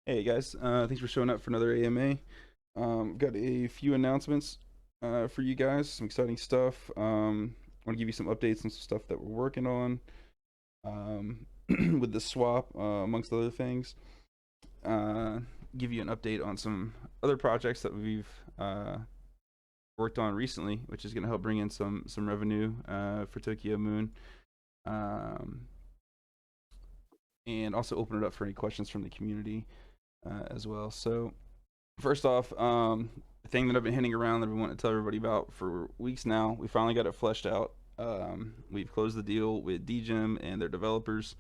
Hey guys, thanks for showing up for another AMA. Got a few announcements for you guys, some exciting stuff. Want to give you some updates and some stuff that we're working on um, with the swap, amongst other things. Uh, give you an update on some other projects that we've worked on recently, which is going to help bring in some revenue for Tokyo Moon, um, and also open it up for any questions from the community as well. So first off, the thing that I've been hinting around that I've been wanting to tell everybody about for weeks now, we finally got it fleshed out. We've closed the deal with DGEM and their developers.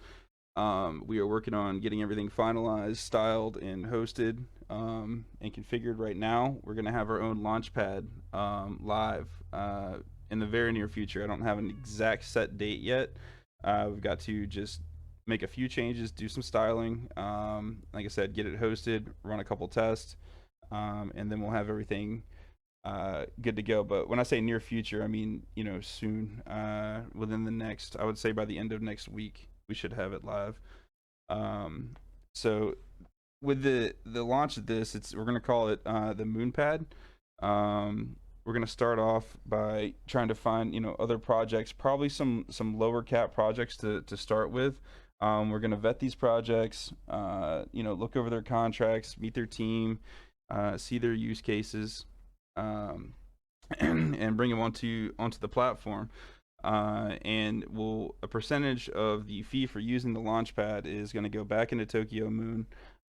We are working on getting everything finalized, styled, and hosted and configured right now. We're going to have our own launchpad live in the very near future. I don't have an exact set date yet. We've got to just make a few changes, do some styling. Like I said, get it hosted, run a couple tests, and then we'll have everything good to go. But when I say near future, I mean soon. Within the next, I would say by the end of next week, we should have it live. So with the launch of this, we're gonna call it the Moonpad. We're gonna start off by trying to find other projects, probably some lower cap projects to start with. We're gonna vet these projects, look over their contracts, meet their team, see their use cases, um, and bring them onto the platform. And a percentage of the fee for using the launchpad is going to go back into Tokyo Moon.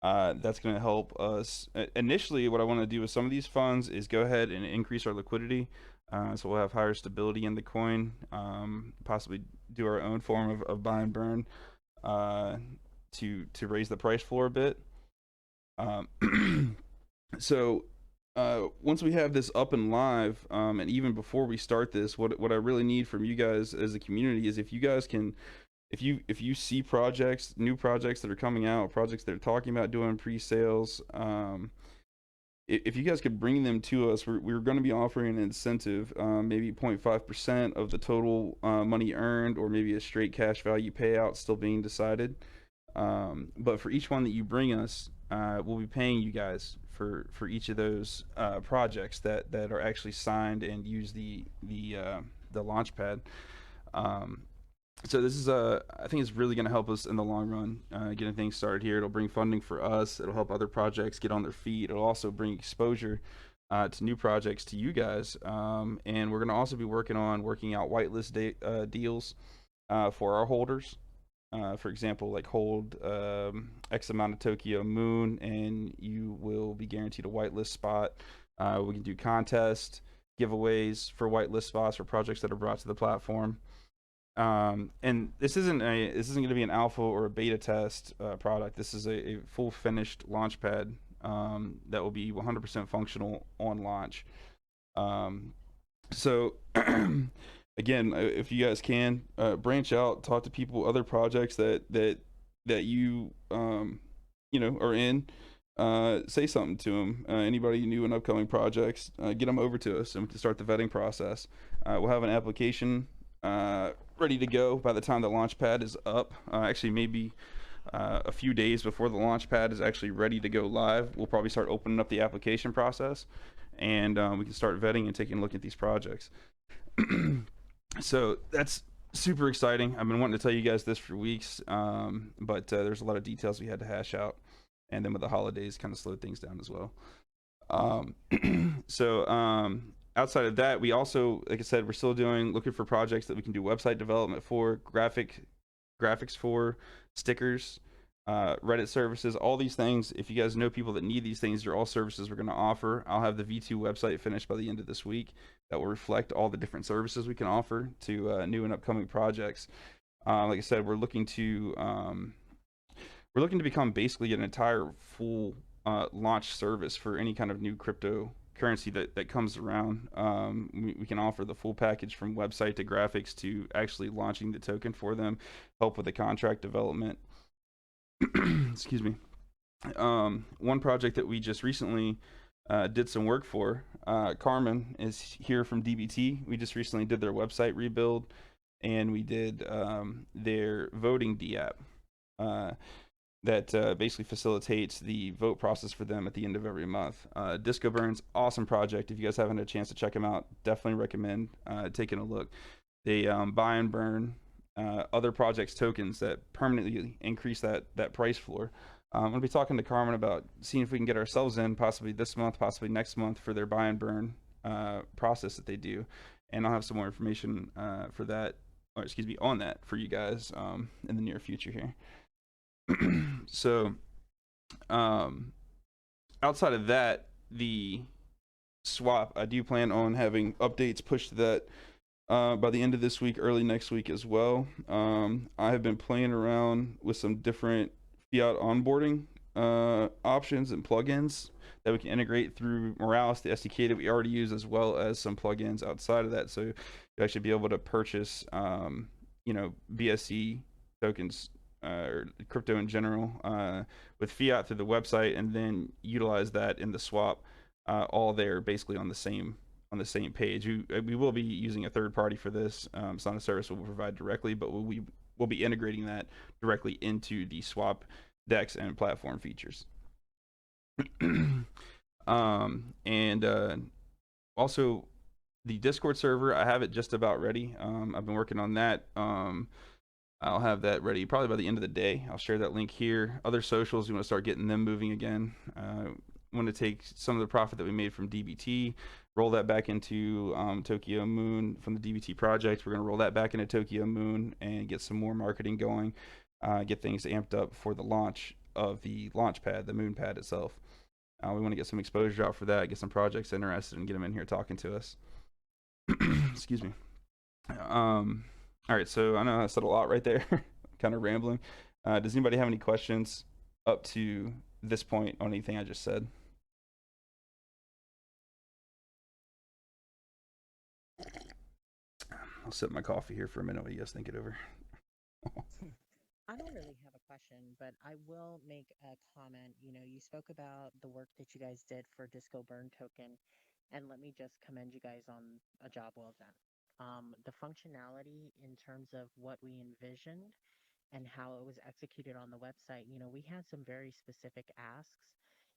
That's going to help us. Initially, what I want to do with some of these funds is go ahead and increase our liquidity. So we'll have higher stability in the coin, possibly do our own form of buy and burn to raise the price floor a bit. So once we have this up and live, and even before we start this, what I really need from you guys as a community is if you guys can, if you see projects, new projects that are coming out, projects that are talking about doing pre-sales, if you guys could bring them to us, we're going to be offering an incentive, maybe 0.5% of the total money earned, or maybe a straight cash value payout still being decided. But for each one that you bring us, we'll be paying you guys for each of those projects that are actually signed and use the launch pad. So this is I think it's really going to help us in the long run, getting things started here. It'll bring funding for us. It'll help other projects get on their feet. It'll also bring exposure to new projects to you guys. And we're going to also be working out whitelist deals for our holders. For example, like hold X amount of Tokyo Moon, and you will be guaranteed a whitelist spot. We can do contests, giveaways for whitelist spots for projects that are brought to the platform. And this isn't going to be an alpha or a beta test product. This is a full finished launchpad that will be 100% functional on launch. So again, if you guys can branch out, talk to people, other projects that you are in, say something to them. Anybody new and upcoming projects, get them over to us, and we can start the vetting process. We'll have an application ready to go by the time the launchpad is up. Actually, maybe a few days before the launchpad is actually ready to go live, we'll probably start opening up the application process, and we can start vetting and taking a look at these projects. So that's super exciting. I've been wanting to tell you guys this for weeks, but there's a lot of details we had to hash out, and then with the holidays, kind of slowed things down as well. So outside of that, we also, like I said, we're still looking for projects that we can do website development for, graphics for, stickers, Reddit services, all these things. If you guys know people that need these things, they're all services we're going to offer. I'll have the V2 website finished by the end of this week that will reflect all the different services we can offer to new and upcoming projects. Like I said, we're looking to become basically an entire full launch service for any kind of new cryptocurrency that comes around. We can offer the full package from website to graphics to actually launching the token for them, help with the contract development. Excuse me. One project that we just recently did some work for, Carmen is here from DBT. We just recently did their website rebuild, and we did their voting DApp. that basically facilitates the vote process for them at the end of every month. Disco Burns, awesome project. If you guys haven't had a chance to check them out, definitely recommend taking a look. They buy and burn other projects' tokens that permanently increase that price floor. I'm going to be talking to Carmen about seeing if we can get ourselves in, possibly this month, possibly next month, for their buy and burn process that they do. And I'll have some more information for that, or excuse me, on that for you guys in the near future here. So, um, outside of that, the swap, I do plan on having updates pushed to that by the end of this week, early next week as well. I have been playing around with some different fiat onboarding options and plugins that we can integrate through Morales, the SDK that we already use, as well as some plugins outside of that. So you actually be able to purchase, BSC tokens or crypto in general with fiat through the website, and then utilize that in the swap, all there basically on the same page. We will be using a third party for this. It's not a service we'll provide directly, but we'll be integrating that directly into the swap DEX and platform features. And also the Discord server, I have it just about ready. I've been working on that. I'll have that ready probably by the end of the day. I'll share that link here. Other socials, we want to start getting them moving again. Want to take some of the profit that we made from DBT, roll that back into Tokyo Moon from the DBT project. We're going to roll that back into Tokyo Moon and get some more marketing going, get things amped up for the launch of the launch pad, the Moonpad itself. We want to get some exposure out for that, get some projects interested, and get them in here talking to us. Excuse me. All right, so I know I said a lot right there, kind of rambling. Does anybody have any questions up to this point on anything I just said? I'll sip my coffee here for a minute while you guys think it over. I don't really have a question, but I will make a comment. You spoke about the work that you guys did for Disco Burn Token, and let me just commend you guys on a job well done. The functionality in terms of what we envisioned and how it was executed on the website, we had some very specific asks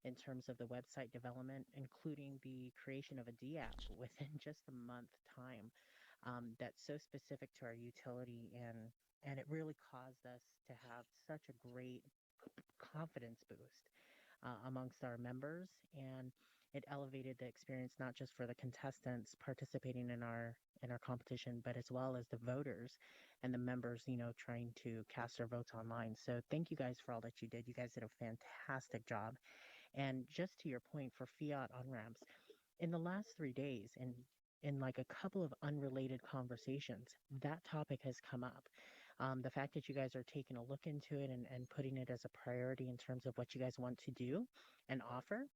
in terms of the website development, including the creation of a D app within just a month time. That's so specific to our utility, and it really caused us to have such a great confidence boost amongst our members, and it elevated the experience not just for the contestants participating in our competition, but as well as the voters and the members, trying to cast their votes online. So thank you guys for all that you did. You guys did a fantastic job. And just to your point for fiat on ramps, in the last 3 days, and in like a couple of unrelated conversations, that topic has come up. The fact that you guys are taking a look into it and putting it as a priority in terms of what you guys want to do and offer,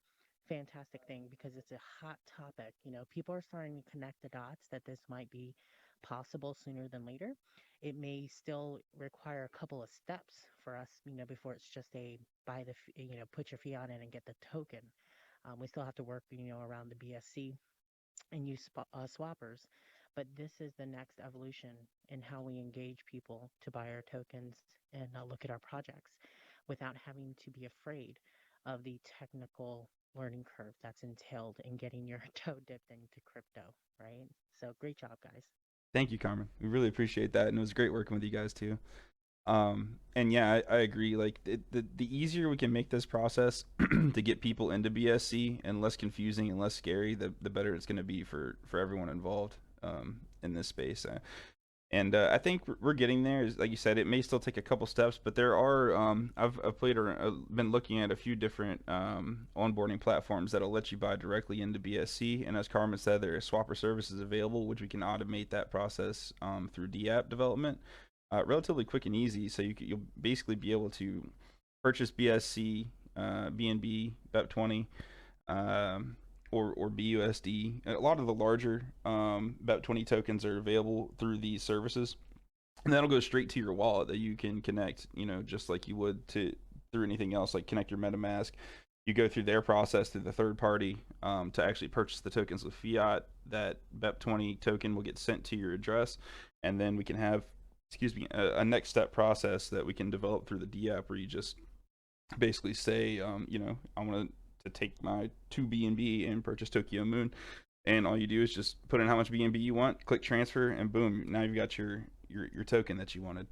fantastic thing, because it's a hot topic. People are starting to connect the dots that this might be possible sooner than later. It may still require a couple of steps for us, before it's just a buy the, put your fiat in and get the token. We still have to work, around the BSC and use swappers. But this is the next evolution in how we engage people to buy our tokens and look at our projects without having to be afraid of the technical learning curve that's entailed in getting your toe dipped into crypto, right? So great job, guys. Thank you, Carmen. We really appreciate that, and it was great working with you guys too. And yeah, I agree. Like the easier we can make this process to get people into BSC and less confusing and less scary, the better it's going to be for everyone involved in this space. And I think we're getting there. Like you said, it may still take a couple steps, but there are. I've played or been looking at a few different onboarding platforms that'll let you buy directly into BSC. And as Carmen said, there are swapper services available, which we can automate that process through DApp development, relatively quick and easy. So you'll basically be able to purchase BSC, BNB, BEP20, or BUSD. A lot of the larger BEP20 tokens are available through these services, and that'll go straight to your wallet that you can connect, just like you would to through anything else, like connect your MetaMask. You go through their process through the third party to actually purchase the tokens with fiat. That BEP20 token will get sent to your address, and then we can have, excuse me, a next step process that we can develop through the D app where you just basically say, I want to take my 2 BNB and purchase Tokyo Moon, and all you do is just put in how much BNB you want, click transfer, and boom, now you've got your token that you wanted.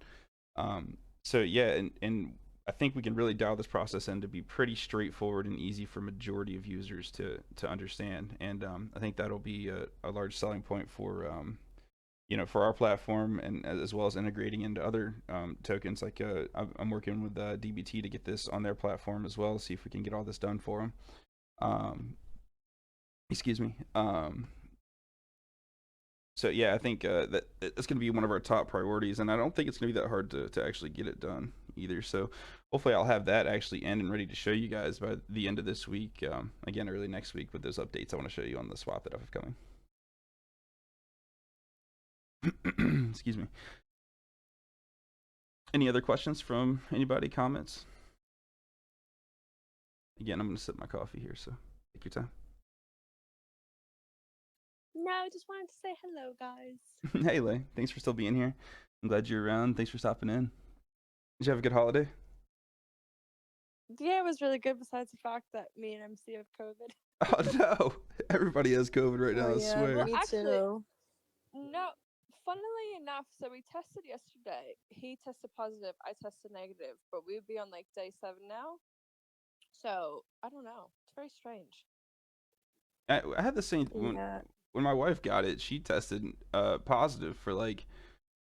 So yeah, and I think we can really dial this process in to be pretty straightforward and easy for majority of users to understand, and I think that'll be a large selling point for for our platform, and as well as integrating into other tokens. Like I'm working with DBT to get this on their platform as well. See if we can get all this done for them. Excuse me. So yeah, I think that's going to be one of our top priorities, and I don't think it's going to be that hard to actually get it done either. So hopefully I'll have that actually end and ready to show you guys by the end of this week. Again, early next week with those updates I want to show you on the swap that I have coming. Excuse me. Any other questions from anybody? Comments? Again, I'm going to sip my coffee here, so take your time. No, I just wanted to say hello, guys. Hey, Lay. Thanks for still being here. I'm glad you're around. Thanks for stopping in. Did you have a good holiday? Yeah, it was really good, besides the fact that me and MC have COVID. Oh, no. Everybody has COVID right now, I swear. Well, Me actually, too. no, funnily enough, so we tested yesterday. He tested positive, I tested negative, but we would be on like day 7 now. So, I don't know. It's very strange. I had the same Yeah. when my wife got it. She tested positive for like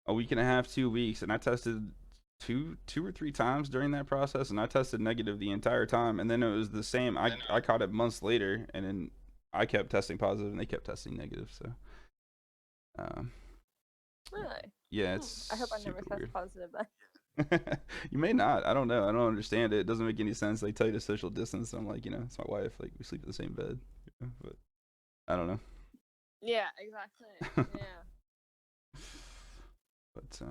a week and a half, 2 weeks, and I tested two or three times during that process, and I tested negative the entire time. And then it was the same. I caught it months later, and then I kept testing positive, and they kept testing negative. So, um, Really? yeah, it's I hope I never super test positive then. weird. You may not. I don't know. I don't understand it. It doesn't make any sense. They tell you to social distance. I'm like, it's my wife. Like we sleep in the same bed. But I don't know. Yeah, exactly. Yeah. But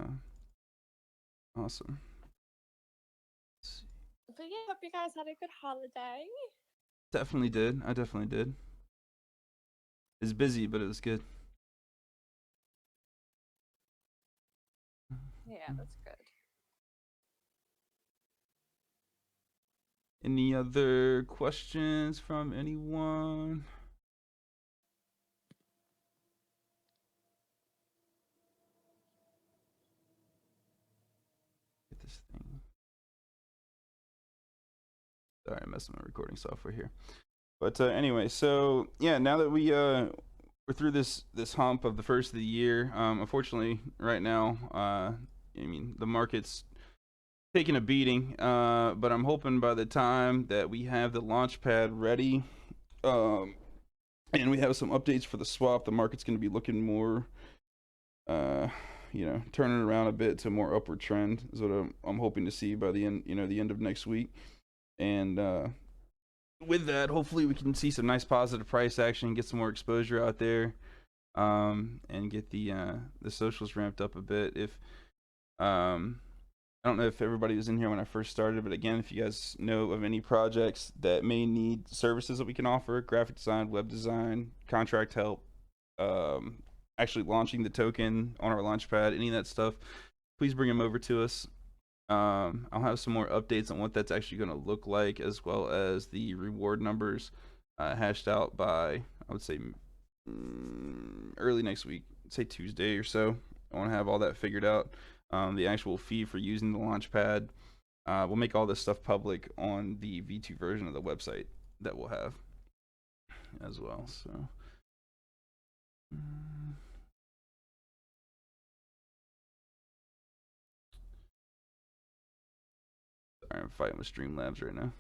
awesome. But yeah, hope you guys had a good holiday. Definitely did. I definitely did. It's busy, but it was good. Yeah, that's good. Any other questions from anyone? Get this thing. Sorry, I'm messing with my recording software here. But anyway, so yeah, now that we're through this hump of the first of the year, unfortunately, right now, I mean, the market's taking a beating. But I'm hoping by the time that we have the launch pad ready, and we have some updates for the swap, the market's going to be looking more, turning around a bit to a more upward trend is what I'm hoping to see by the end, the end of next week. And with that, hopefully we can see some nice positive price action, get some more exposure out there, and get the socials ramped up a bit. If I don't know if everybody was in here when I first started, but again, if you guys know of any projects that may need services that we can offer, graphic design, web design, contract help, actually launching the token on our launchpad, any of that stuff, please bring them over to us. I'll have some more updates on what that's actually going to look like, as well as the reward numbers hashed out by, I would say, early next week, say Tuesday or so. I want to have all that figured out. The actual fee for using the launchpad. We'll make all this stuff public on the V2 version of the website that we'll have as well. So. Sorry, I'm fighting with Streamlabs right now.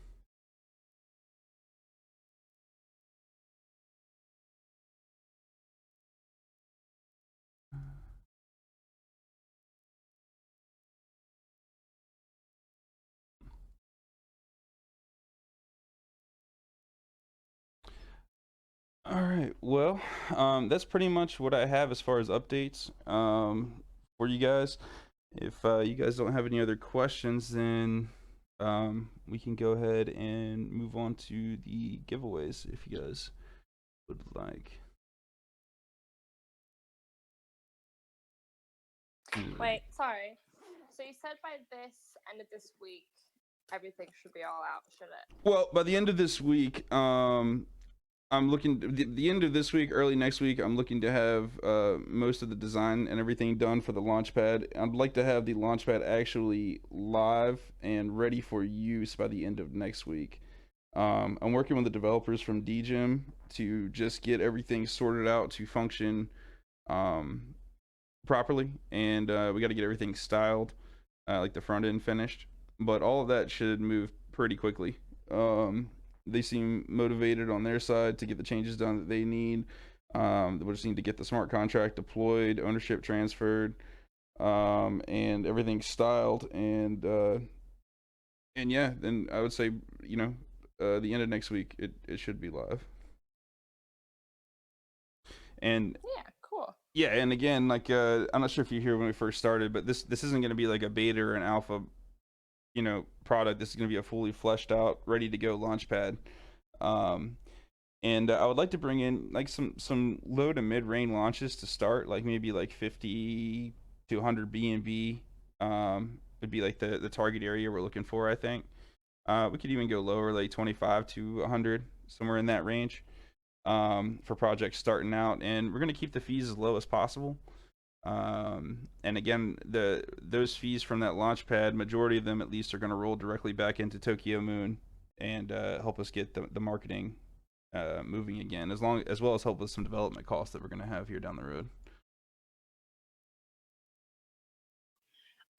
All right. Well, that's pretty much what I have as far as updates for you guys. If you guys don't have any other questions, then we can go ahead and move on to the giveaways if you guys would like. Wait, sorry. So you said by this end of this week, everything should be all out, should it? Well, by the end of this week, I'm looking the end of this week, early next week. I'm looking to have most of the design and everything done for the launchpad. I'd like to have the launchpad actually live and ready for use by the end of next week. I'm working with the developers from DGEM to just get everything sorted out to function um, properly, and we got to get everything styled, like the front end finished. But all of that should move pretty quickly. They seem motivated on their side to get the changes done that they need. We just need to get the smart contract deployed, ownership transferred, and everything styled, and yeah, then I would say, the end of next week it should be live. And Yeah, cool. yeah, and again, like I'm not sure if you're here when we first started, but this isn't going to be like a beta or an alpha, product. This is going to be a fully fleshed out, ready to go launchpad. Um, and I would like to bring in like some low to mid range launches to start, like maybe like 50 to 100 BNB. Would be like the target area we're looking for. I think we could even go lower, like 25 to 100, somewhere in that range, for projects starting out. And we're gonna keep the fees as low as possible. And again, those fees from that launch pad, majority of them at least, are going to roll directly back into Tokyo Moon and help us get the marketing moving again, as well as help with some development costs that we're going to have here down the road.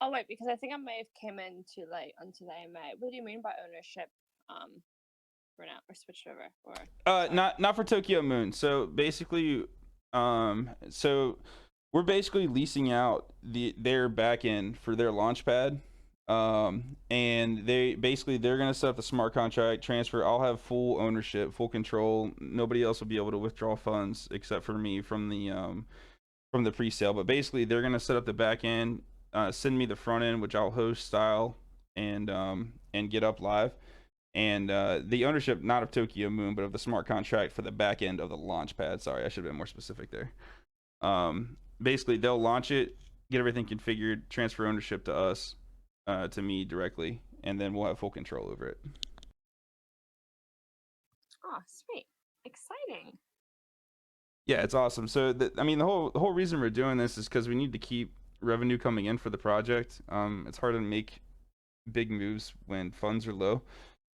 Oh wait, because I think I may have came into like onto the AMA. What do you mean by ownership? For now, or switched over, or not for Tokyo Moon. So basically, so we're basically leasing out their back end for their launch pad. And they're gonna set up the smart contract transfer. I'll have full ownership, full control. Nobody else will be able to withdraw funds except for me from the pre-sale. But basically, they're gonna set up the back end, send me the front end, which I'll host, style, and get up live. And the ownership, not of Tokyo Moon, but of the smart contract for the back end of the launch pad. Sorry, I should have been more specific there. Basically, they'll launch it, get everything configured, transfer ownership to us, to me directly, and then we'll have full control over it. Oh, sweet, exciting. Yeah, it's awesome. So, the whole reason we're doing this is because we need to keep revenue coming in for the project. It's hard to make big moves when funds are low.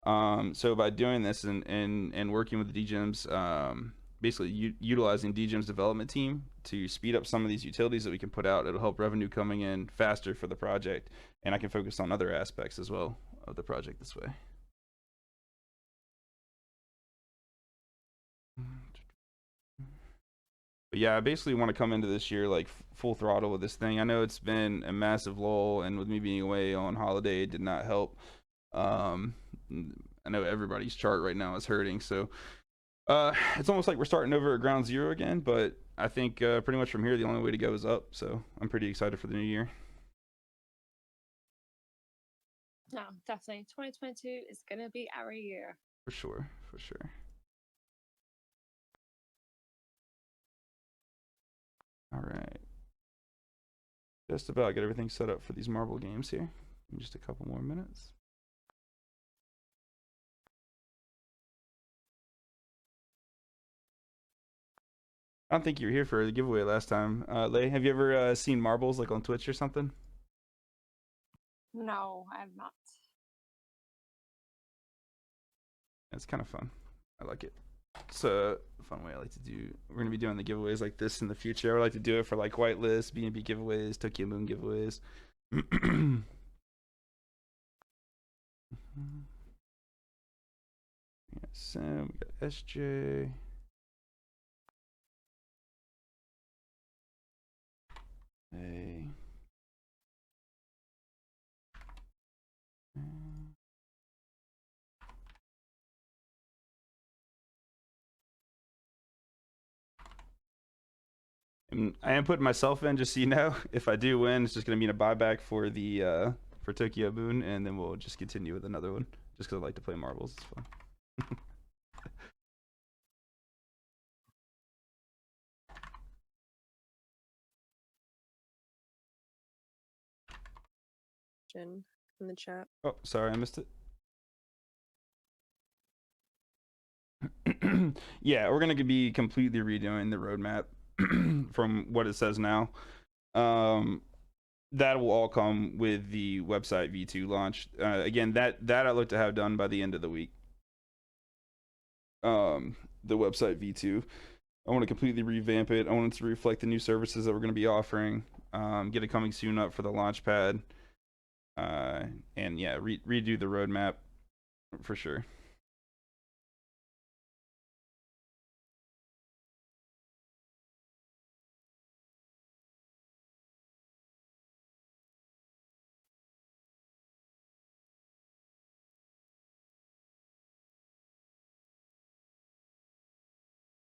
So by doing this and working with the DGEM's, basically utilizing DGEM's development team to speed up some of these utilities that we can put out, it'll help revenue coming in faster for the project, and I can focus on other aspects as well of the project this way. But yeah, I basically want to come into this year like full throttle with this thing. I know it's been a massive lull, and with me being away on holiday, it did not help. I know everybody's chart right now is hurting, so it's almost like we're starting over at ground zero again. But I think pretty much from here, the only way to go is up. So I'm pretty excited for the new year. No, definitely. 2022 is gonna be our year. For sure, for sure. All right. Just about get everything set up for these marble games here. In just a couple more minutes. I don't think you were here for the giveaway last time. Lay, have you ever seen marbles like on Twitch or something? No, I have not. It's kind of fun. I like it. It's a fun way I like to do. We're gonna be doing the giveaways like this in the future. I would like to do it for like whitelist, BNB giveaways, Tokyo Moon giveaways. We got Sam, we got SJ. Hey. And I am putting myself in, just so you know. If I do win, it's just gonna mean a buyback for the for Tokyo Moon, and then we'll just continue with another one. Just because I like to play marbles, it's fun. In the chat. Oh, sorry, I missed it. Yeah, we're gonna be completely redoing the roadmap from what it says now. Um, that will all come with the website V2 launch. Again, that I look to have done by the end of the week. The website V2, I want to completely revamp it. I want it to reflect the new services that we're going to be offering. Get it coming soon up for the launch pad. And yeah, redo the roadmap for sure.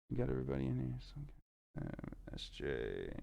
You got everybody in here. So, SJ.